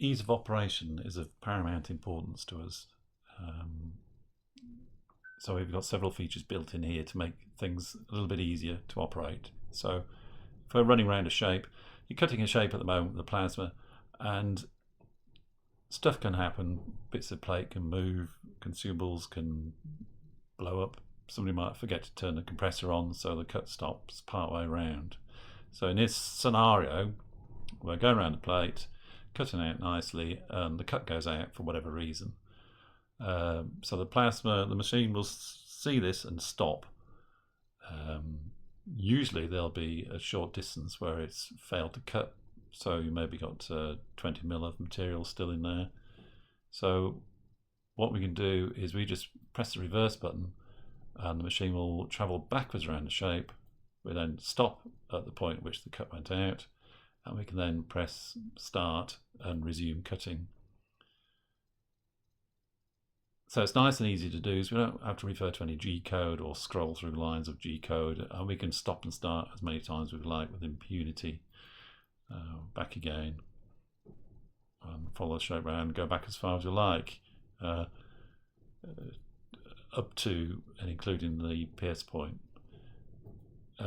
ease of operation is of paramount importance to us. So we've got several features built in here to make things a little bit easier to operate. So if we're running around a shape, you're cutting a shape at the moment with the plasma, and stuff can happen. Bits of plate can move, consumables can blow up. Somebody might forget to turn the compressor on, so the cut stops part way around. So in this scenario, we're going around the plate, cutting out nicely, and the cut goes out for whatever reason. So the machine will see this and stop. Usually there'll be a short distance where it's failed to cut, so you maybe got 20 mil of material still in there. So what we can do is we just press the reverse button and the machine will travel backwards around the shape. We then stop at the point at which the cut went out, and we can then press start and resume cutting. So it's nice and easy to do, so we don't have to refer to any G-code or scroll through lines of G-code, and we can stop and start as many times as we like with impunity. Back again, and follow the shape around, go back as far as you like, up to and including the pierce point.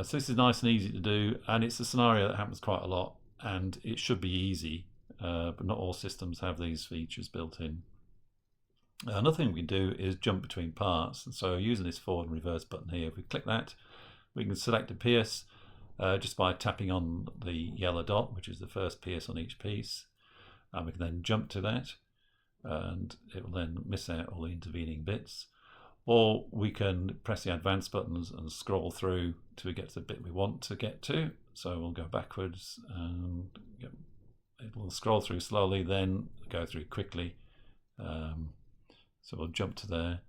So this is nice and easy to do, and it's a scenario that happens quite a lot, and it should be easy, but not all systems have these features built in. Another thing we can do is jump between parts. So using this forward and reverse button here, if we click that, we can select a pierce just by tapping on the yellow dot, which is the first pierce on each piece, and we can then jump to that, and it will then miss out all the intervening bits. Or we can press the advanced buttons and scroll through till we get to the bit we want to get to. So we'll go backwards and it will scroll through slowly, then go through quickly. So we'll jump to there,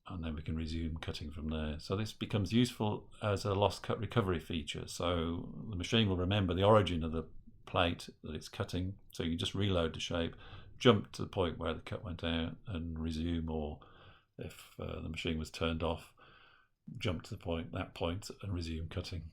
and then we can resume cutting from there. So this becomes useful as a lost cut recovery feature. So the machine will remember the origin of the plate that it's cutting, so you just reload the shape, jump to the point where the cut went out and resume, or if the machine was turned off, jump to that point and resume cutting.